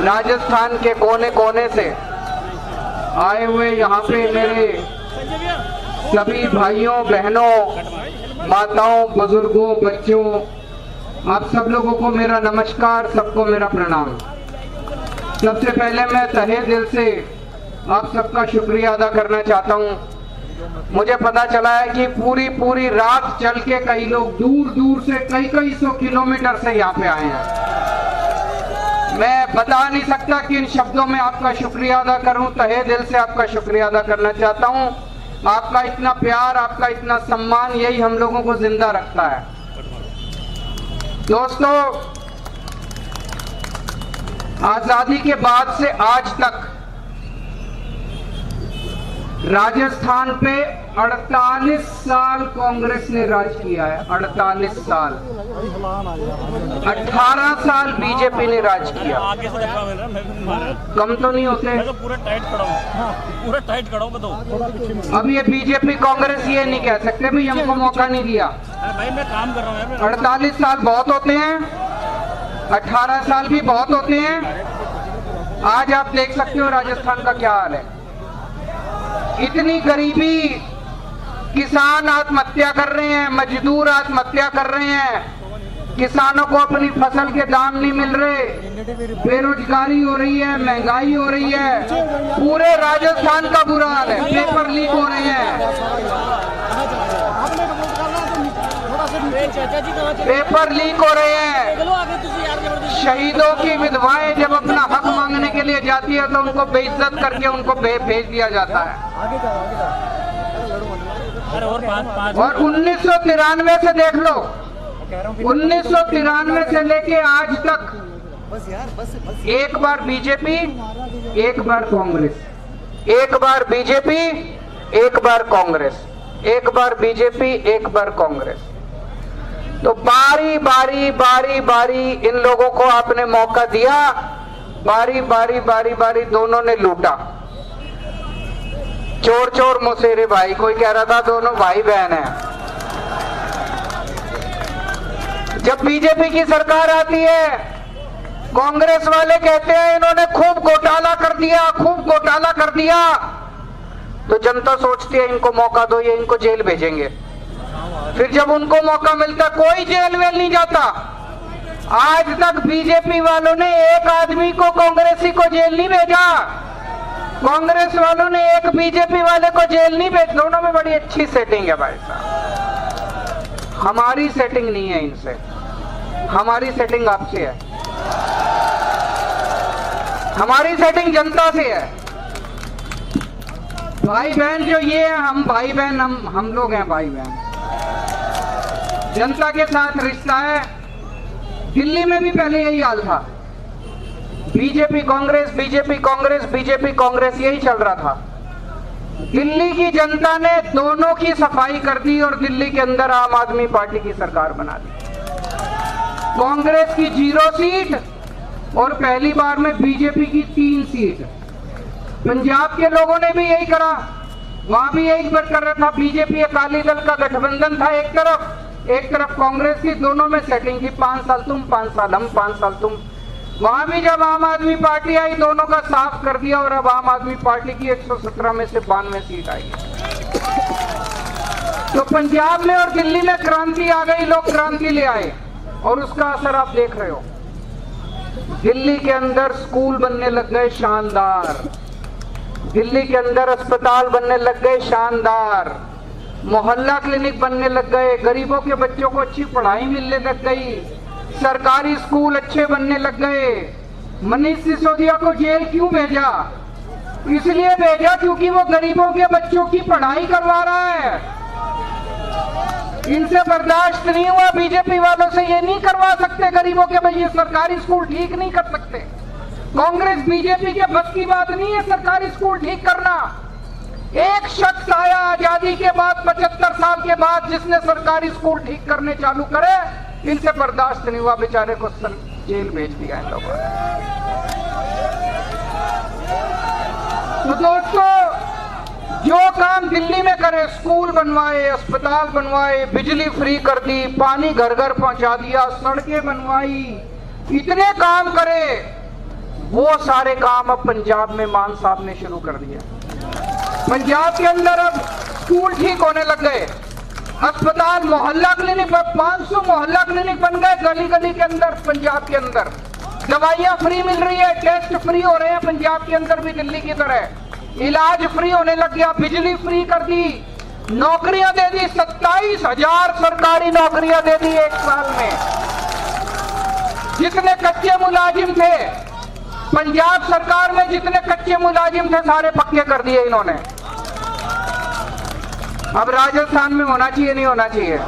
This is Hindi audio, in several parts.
राजस्थान के कोने कोने से आए हुए यहाँ पे मेरे सभी भाइयों बहनों, माताओं, बुजुर्गों, बच्चों, आप सब लोगों को मेरा नमस्कार, सबको मेरा प्रणाम। सबसे पहले मैं तहे दिल से आप सबका शुक्रिया अदा करना चाहता हूँ। मुझे पता चला है कि पूरी रात चल के कई लोग दूर दूर से कई सौ किलोमीटर से यहाँ पे आए हैं। मैं बता नहीं सकता कि इन शब्दों में आपका शुक्रिया अदा करूं। तहे दिल से आपका शुक्रिया अदा करना चाहता हूं। आपका इतना प्यार, आपका इतना सम्मान, यही हम लोगों को जिंदा रखता है। दोस्तों, आजादी के बाद से आज तक राजस्थान पे 48 साल कांग्रेस ने राज किया है। 48 साल, 18 साल बीजेपी ने राज किया। कम तो नहीं होते? पूरा टाइट खड़ा हूं। अब ये बीजेपी कांग्रेस ये नहीं कह सकते भी हमको मौका नहीं दिया। भाई मैं काम कर रहा हूं। 48 साल बहुत होते हैं, 18 साल भी बहुत होते हैं। आज आप देख सकते हो राजस्थान का क्या हाल है। इतनी गरीबी, किसान आत्महत्या कर रहे हैं, मजदूर आत्महत्या कर रहे हैं, किसानों को अपनी फसल के दाम नहीं मिल रहे, बेरोजगारी हो रही है, महंगाई हो रही है। पूरे राजस्थान का बुरा हाल है। पेपर लीक हो रहे हैं, पेपर लीक हो रहे हैं। शहीदों की विधवाएं जब अपना हक मांगने के लिए जाती है तो उनको बेइज्जत करके उनको भेज दिया जाता है। और 1993 से देख लो, 1993 से लेके आज तक एक बार बीजेपी, एक बार कांग्रेस, एक बार बीजेपी, एक बार कांग्रेस, एक बार बीजेपी, एक बार कांग्रेस। तो बारी इन लोगों को आपने मौका दिया, बारी दोनों ने लूटा। चोर चोर मुसेरे भाई, कोई कह रहा था दोनों भाई बहन हैं। जब बीजेपी की सरकार आती है, कांग्रेस वाले कहते हैं इन्होंने खूब घोटाला कर दिया, खूब घोटाला कर दिया। तो जनता सोचती है इनको मौका दो, ये इनको जेल भेजेंगे। फिर जब उनको मौका मिलता, कोई जेल वेल नहीं जाता। आज तक बीजेपी वालों ने एक आदमी को, कांग्रेसी को जेल नहीं भेजा। कांग्रेस वालों ने एक बीजेपी वाले को जेल नहीं भेज। दोनों में बड़ी अच्छी सेटिंग है भाई साहब। हमारी सेटिंग नहीं है इनसे, हमारी सेटिंग आपसे है, हमारी सेटिंग जनता से है। भाई बहन जो ये है, हम भाई बहन, हम लोग हैं भाई बहन। जनता के साथ रिश्ता है। दिल्ली में भी पहले यही हाल था, BJP Congress, BJP Congress, BJP Congress, यही चल रहा था। दिल्ली की जनता ने दोनों की सफाई कर दी और दिल्ली के अंदर आम आदमी पार्टी की सरकार बना दी। कांग्रेस की 0 सीट और पहली बार में बीजेपी की 3 सीट। पंजाब के लोगों ने भी यही करा, वहां भी यही कर रहा था। बीजेपी अकाली दल का गठबंधन था, एक तरफ कांग्रेस की, दोनों में सेटिंग थी। 5 साल तुम, 5 साल हम, 5 साल तुम। वहां भी जब आम आदमी पार्टी आई, दोनों का साफ कर दिया और अब आम आदमी पार्टी की 117 में से 92 सीट आई। तो पंजाब में और दिल्ली में क्रांति आ गई, लोग क्रांति ले आए और उसका असर आप देख रहे हो। दिल्ली के अंदर स्कूल बनने लग गए शानदार, दिल्ली के अंदर अस्पताल बनने लग गए शानदार, मोहल्ला क्लिनिक बनने लग गए, गरीबों के बच्चों को अच्छी पढ़ाई मिलने लग गई, सरकारी स्कूल अच्छे बनने लग गए। मनीष सिसोदिया को जेल क्यों भेजा? इसलिए भेजा क्योंकि वो गरीबों के बच्चों की पढ़ाई करवा रहा है। इनसे बर्दाश्त नहीं हुआ, बीजेपी वालों से ये नहीं करवा सकते गरीबों के बच्चे सरकारी स्कूल ठीक नहीं कर सकते। कांग्रेस बीजेपी के बस की बात नहीं है सरकारी स्कूल ठीक करना। एक शख्स आया आजादी के बाद 75 साल के बाद जिसने सरकारी स्कूल ठीक करने चालू करे, इनसे बर्दाश्त नहीं हुआ, बेचारे को जेल भेज दिया इन लोगों ने। तो दोस्तों, जो काम दिल्ली में करे, स्कूल बनवाए, अस्पताल बनवाए, बिजली फ्री कर दी, पानी घर घर पहुंचा दिया, सड़कें बनवाई, इतने काम करे, वो सारे काम अब पंजाब में मान साहब ने शुरू कर दिया। पंजाब के अंदर अब स्कूल ठीक होने लग गए, अस्पताल, मोहल्ला क्लिनिक, 500 मोहल्ला क्लिनिक बन गए गली गली के अंदर पंजाब के अंदर। दवाइयां फ्री मिल रही है, टेस्ट फ्री हो रहे हैं पंजाब के अंदर भी दिल्ली की तरह। इलाज फ्री होने लग गया, बिजली फ्री कर दी, नौकरियां दे दी, 27,000 सरकारी नौकरियां दे दी एक साल में। जितने कच्चे मुलाजिम थे पंजाब सरकार में, जितने कच्चे मुलाजिम थे सारे पक्के कर दिए इन्होंने। अब राजस्थान में होना चाहिए, नहीं होना चाहिए?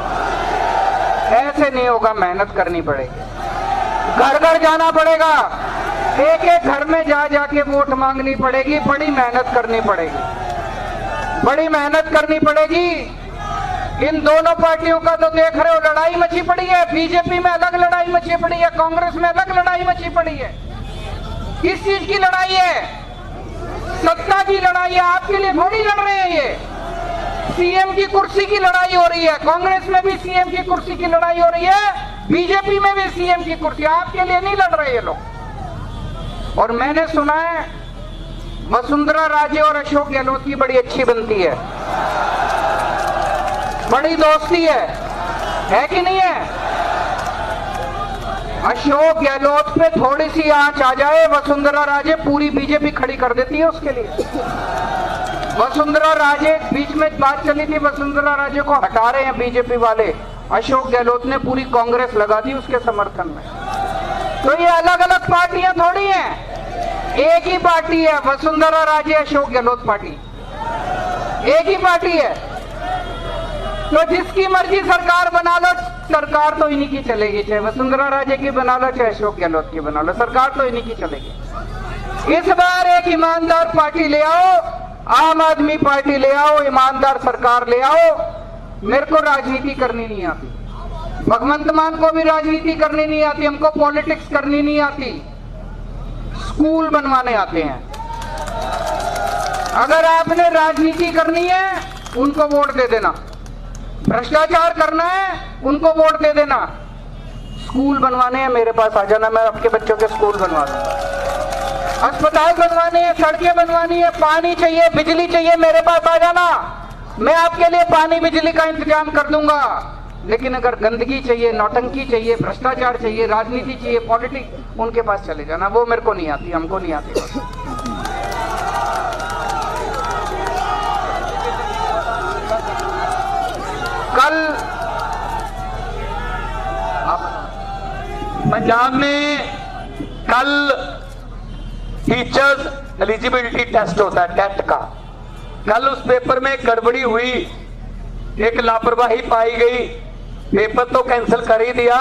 ऐसे नहीं होगा, मेहनत करनी पड़ेगी, घर घर जाना पड़ेगा, एक एक घर में जा जाके वोट मांगनी पड़ेगी, बड़ी मेहनत करनी पड़ेगी, बड़ी मेहनत करनी पड़ेगी। इन दोनों पार्टियों का तो देख रहे हो लड़ाई मची पड़ी है, बीजेपी में अलग लड़ाई मची पड़ी है, कांग्रेस में अलग लड़ाई मची पड़ी है। किस चीज की लड़ाई है? सत्ता की लड़ाई है, आपके लिए थोड़ी लड़ रहे हैं ये। सीएम की कुर्सी की लड़ाई हो रही है, कांग्रेस में भी सीएम की कुर्सी की लड़ाई हो रही है, बीजेपी में भी सीएम की कुर्सी, आपके लिए नहीं लड़ रहे ये लोग। और मैंने सुना है वसुंधरा राजे और अशोक गहलोत की बड़ी अच्छी बनती है, बड़ी दोस्ती है कि नहीं है? अशोक गहलोत पे थोड़ी सी आंच आ जाए, वसुंधरा राजे पूरी बीजेपी खड़ी कर देती है उसके लिए। वसुंधरा राजे, बीच में बात चली थी वसुंधरा राजे को हटा रहे हैं बीजेपी वाले, अशोक गहलोत ने पूरी कांग्रेस लगा दी उसके समर्थन में। तो ये अलग अलग पार्टियां थोड़ी हैं, एक ही पार्टी है, वसुंधरा राजे अशोक गहलोत पार्टी एक ही पार्टी है। तो जिसकी मर्जी सरकार बना लो, सरकार तो इन्हीं की चलेगी, चाहे वसुंधरा राजे की बना लो चाहे अशोक गहलोत की बना लो, सरकार तो इन्हीं की चलेगी। इस बार एक ईमानदार पार्टी ले आओ, आम आदमी पार्टी ले आओ, ईमानदार सरकार ले आओ। मेरे को राजनीति करनी नहीं आती, भगवंत मान को भी राजनीति करनी नहीं आती, हमको पॉलिटिक्स करनी नहीं आती, स्कूल बनवाने आते हैं। अगर आपने राजनीति करनी है उनको वोट दे देना, भ्रष्टाचार करना है उनको वोट दे देना, स्कूल बनवाने हैं मेरे पास आ जाना, मैं आपके बच्चों के स्कूल बनवा दूंगा, अस्पताल बनवाने हैं, सड़कें बनवानी है, पानी चाहिए, बिजली चाहिए, मेरे पास आ जाना, मैं आपके लिए पानी बिजली का इंतजाम कर दूंगा। लेकिन अगर गंदगी चाहिए, नौटंकी चाहिए, भ्रष्टाचार चाहिए, राजनीति चाहिए, पॉलिटिक्स, उनके पास चले जाना, वो मेरे को नहीं आती, हमको नहीं आती। कल पंजाब में कल टीचर्स एलिजिबिलिटी टेस्ट होता है, टेट का। कल उस पेपर में गड़बड़ी हुई, एक लापरवाही पाई गई, पेपर तो कैंसिल कर ही दिया।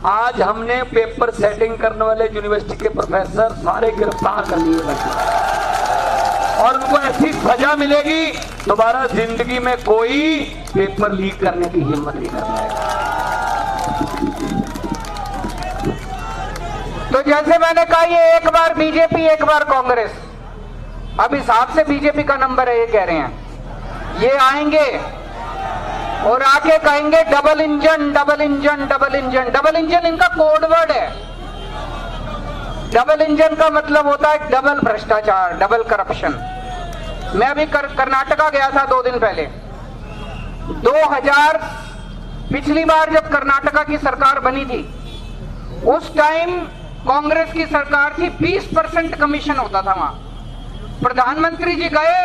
आज हमने पेपर सेटिंग करने वाले यूनिवर्सिटी के प्रोफेसर सारे गिरफ्तार कर लिए और उनको ऐसी सजा मिलेगी, दोबारा जिंदगी में कोई पेपर लीक करने की हिम्मत नहीं करना। तो जैसे मैंने कहा, ये एक बार बीजेपी एक बार कांग्रेस, अब हिसाब से बीजेपी का नंबर है, ये कह रहे हैं। ये आएंगे और आके कहेंगे double engine double engine double engine. Double engine इनका कोड वर्ड है। डबल इंजन का मतलब होता है डबल भ्रष्टाचार, डबल करप्शन। मैं अभी कर्नाटका गया था 2 दिन पहले। 2000 पिछली बार जब कर्नाटका की सरकार बनी थी, उस टाइम कांग्रेस की सरकार थी, 20% कमीशन होता था वहां। प्रधानमंत्री जी गए,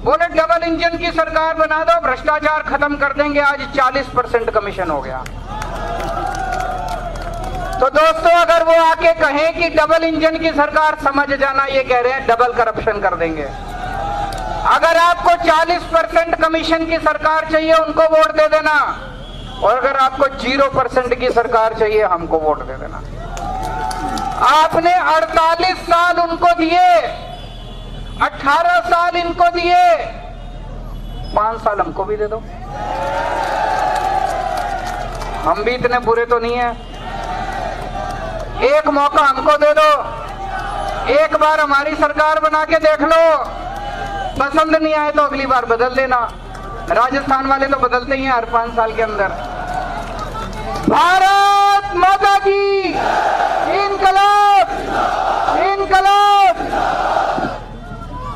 बोले डबल इंजन की सरकार बना दो, भ्रष्टाचार खत्म कर देंगे। आज 40% कमीशन हो गया। तो दोस्तों, अगर वो आके कहें कि डबल इंजन की सरकार, समझ जाना ये कह रहे हैं डबल करप्शन कर देंगे। अगर आपको 40% कमीशन की सरकार चाहिए, उनको वोट दे देना, और अगर आपको 0% की सरकार चाहिए, हमको वोट दे देना। आपने 48 साल उनको दिए, 18 साल इनको दिए, 5 साल हमको भी दे दो। हम भी इतने बुरे तो नहीं है। एक मौका हमको दे दो, एक बार हमारी सरकार बना के देख लो। पसंद नहीं आए तो अगली बार बदल देना। राजस्थान वाले तो बदलते ही हैं हर 5 साल के अंदर। भारत माता